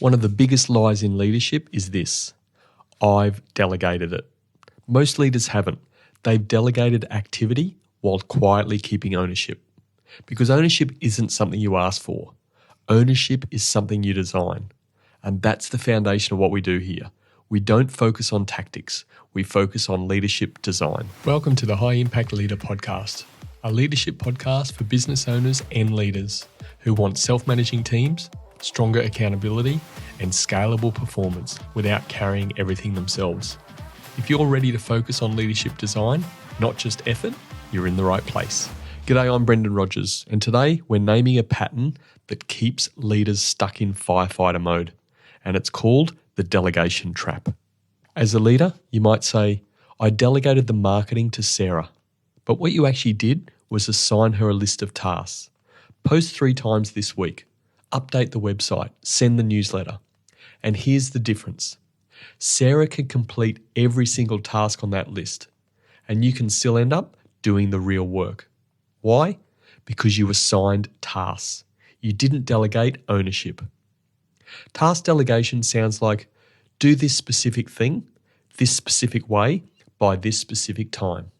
One of the biggest lies in leadership is this: I've delegated it. Most leaders haven't. They've delegated activity while quietly keeping ownership. Because ownership isn't something you ask for. Ownership is something you design. And that's the foundation of what we do here. We don't focus on tactics. We focus on leadership design. Welcome to the High Impact Leader Podcast, a leadership podcast for business owners and leaders who want self-managing teams, stronger accountability, and scalable performance without carrying everything themselves. If you're ready to focus on leadership design, not just effort, you're in the right place. G'day, I'm Brendan Rogers, and today we're naming a pattern that keeps leaders stuck in firefighter mode, and it's called the Delegation Trap. As a leader, you might say, I delegated the marketing to Sarah, but what you actually did was assign her a list of tasks. Post 3 times this week, update the website, send the newsletter. And here's the difference. Sarah can complete every single task on that list, and you can still end up doing the real work. Why? Because you assigned tasks. You didn't delegate ownership. Task delegation sounds like, do this specific thing, this specific way, by this specific time.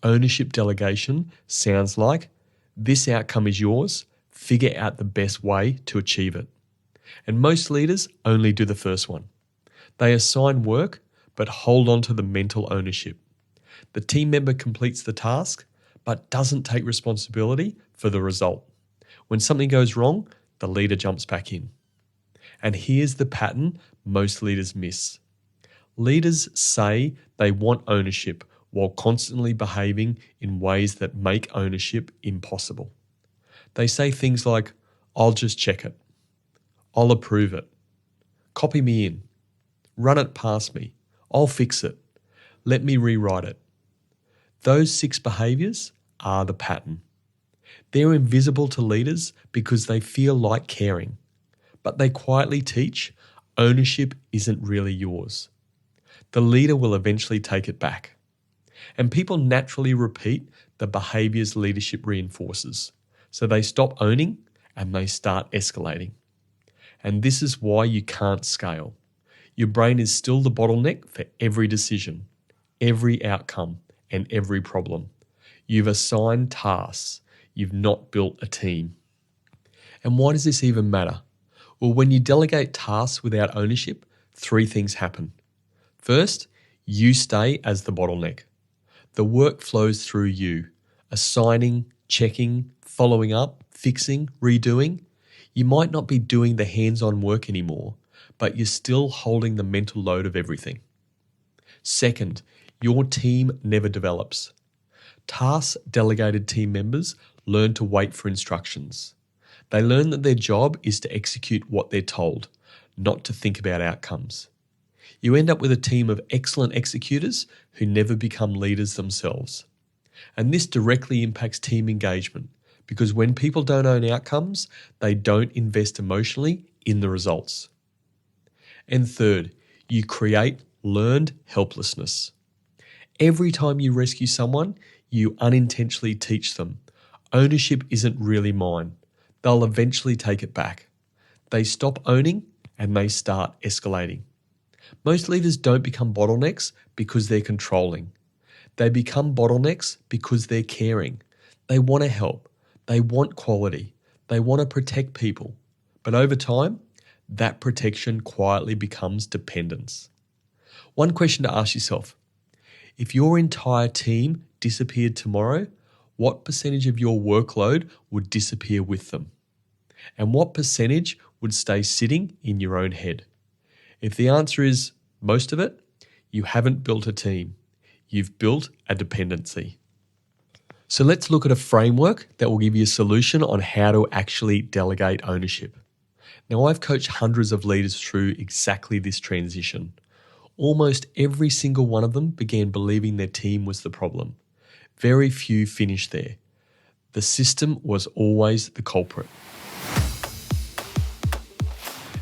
Ownership delegation sounds like, this outcome is yours, figure out the best way to achieve it. And most leaders only do the first one. They assign work, but hold on to the mental ownership. The team member completes the task, but doesn't take responsibility for the result. When something goes wrong, the leader jumps back in. And here's the pattern most leaders miss. Leaders say they want ownership while constantly behaving in ways that make ownership impossible. They say things like, I'll just check it. I'll approve it. Copy me in. Run it past me. I'll fix it. Let me rewrite it. Those 6 behaviours are the pattern. They're invisible to leaders because they feel like caring, but they quietly teach ownership isn't really yours. The leader will eventually take it back. And people naturally repeat the behaviours leadership reinforces. So they stop owning and they start escalating. And this is why you can't scale. Your brain is still the bottleneck for every decision, every outcome, and every problem. You've assigned tasks. You've not built a team. And why does this even matter? Well, when you delegate tasks without ownership, 3 things happen. First, you stay as the bottleneck. The work flows through you, assigning, checking, following up, fixing, redoing. You might not be doing the hands-on work anymore, but you're still holding the mental load of everything. Second, your team never develops. Task-delegated team members learn to wait for instructions. They learn that their job is to execute what they're told, not to think about outcomes. You end up with a team of excellent executors who never become leaders themselves. And this directly impacts team engagement because when people don't own outcomes, they don't invest emotionally in the results. And third, you create learned helplessness. Every time you rescue someone, you unintentionally teach them, ownership isn't really mine. They'll eventually take it back. They stop owning and they start escalating. Most leaders don't become bottlenecks because they're controlling. They become bottlenecks because they're caring. They want to help. They want quality. They want to protect people. But over time, that protection quietly becomes dependence. One question to ask yourself: if your entire team disappeared tomorrow, what percentage of your workload would disappear with them? And what percentage would stay sitting in your own head? If the answer is most of it, you haven't built a team. You've built a dependency. So let's look at a framework that will give you a solution on how to actually delegate ownership. Now, I've coached hundreds of leaders through exactly this transition. Almost every single one of them began believing their team was the problem. Very few finished there. The system was always the culprit.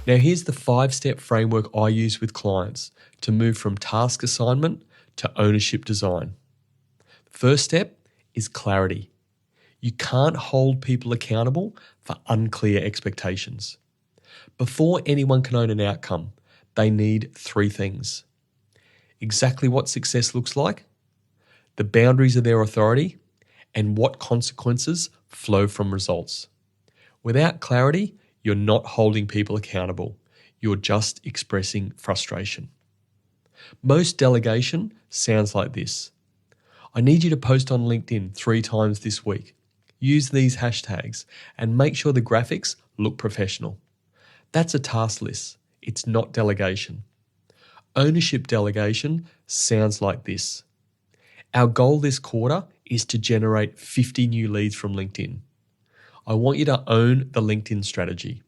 Now, here's the 5-step framework I use with clients to move from task assignment to ownership design. First step is clarity. You can't hold people accountable for unclear expectations. Before anyone can own an outcome, they need three things: exactly what success looks like, the boundaries of their authority, and what consequences flow from results. Without clarity, you're not holding people accountable. You're just expressing frustration. Most delegation sounds like this: I need you to post on LinkedIn 3 times this week. Use these hashtags and make sure the graphics look professional. That's a task list. It's not delegation. Ownership delegation sounds like this: our goal this quarter is to generate 50 new leads from LinkedIn. I want you to own the LinkedIn strategy.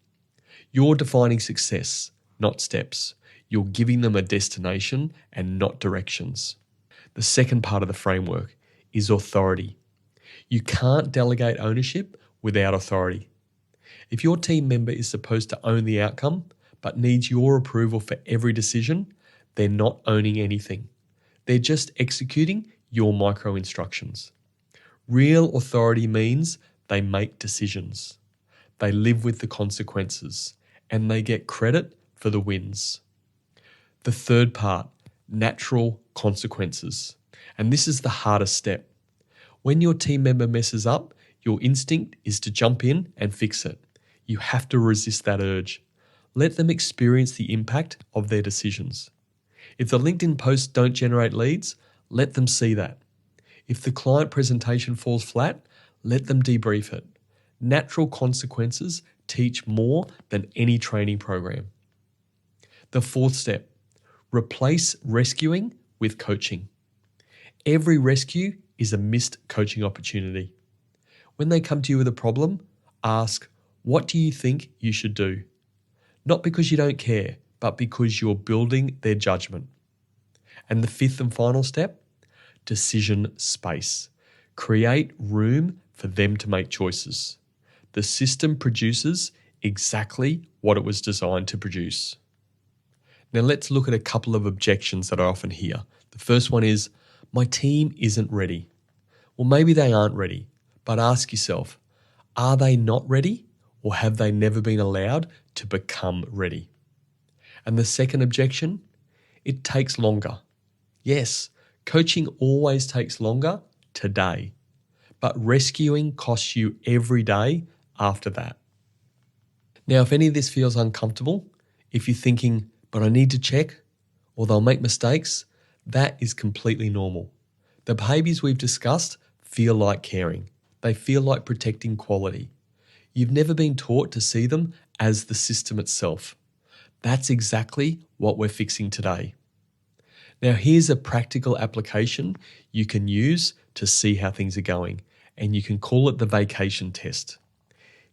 You're defining success, not steps. You're giving them a destination and not directions. The second part of the framework is authority. You can't delegate ownership without authority. If your team member is supposed to own the outcome but needs your approval for every decision, they're not owning anything. They're just executing your micro instructions. Real authority means they make decisions. They live with the consequences, and they get credit for the wins. The third part, natural consequences. And this is the hardest step. When your team member messes up, your instinct is to jump in and fix it. You have to resist that urge. Let them experience the impact of their decisions. If the LinkedIn posts don't generate leads, let them see that. If the client presentation falls flat, let them debrief it. Natural consequences teach more than any training program. The fourth step, replace rescuing with coaching. Every rescue is a missed coaching opportunity. When they come to you with a problem, ask, what do you think you should do? Not because you don't care, but because you're building their judgment. And the fifth and final step, decision space. Create room for them to make choices. The system produces exactly what it was designed to produce. Now let's look at a couple of objections that I often hear. The first one is, my team isn't ready. Well, maybe they aren't ready, but ask yourself, are they not ready, or have they never been allowed to become ready? And the second objection, it takes longer. Yes, coaching always takes longer today, but rescuing costs you every day after that. Now, if any of this feels uncomfortable, if you're thinking, but I need to check, or they'll make mistakes, that is completely normal. The behaviours we've discussed feel like caring. They feel like protecting quality. You've never been taught to see them as the system itself. That's exactly what we're fixing today. Now, here's a practical application you can use to see how things are going, and you can call it the vacation test.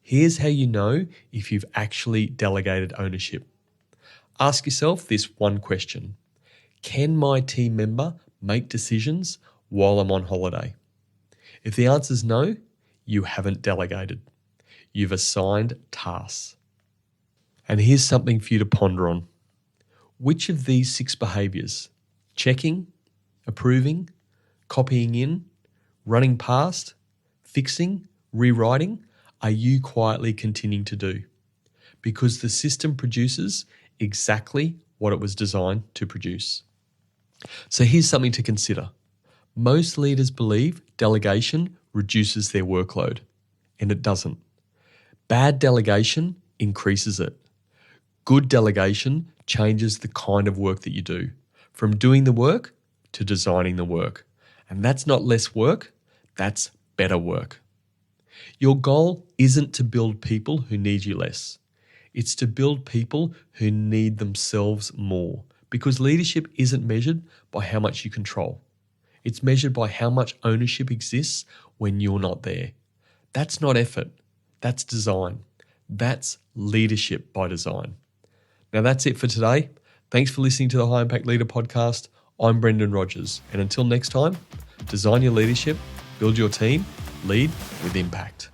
Here's how you know if you've actually delegated ownership. Ask yourself this one question: can my team member make decisions while I'm on holiday? If the answer is no, you haven't delegated. You've assigned tasks. And here's something for you to ponder on. Which of these 6 behaviours, checking, approving, copying in, running past, fixing, rewriting, are you quietly continuing to do? Because the system produces exactly what it was designed to produce. So here's something to consider. Most leaders believe delegation reduces their workload, and it doesn't. Bad delegation increases it. Good delegation changes the kind of work that you do, from doing the work to designing the work. And that's not less work, that's better work. Your goal isn't to build people who need you less. It's to build people who need themselves more, because leadership isn't measured by how much you control. It's measured by how much ownership exists when you're not there. That's not effort. That's design. That's leadership by design. Now that's it for today. Thanks for listening to the High Impact Leader podcast. I'm Brendan Rogers. And until next time, design your leadership, build your team, lead with impact.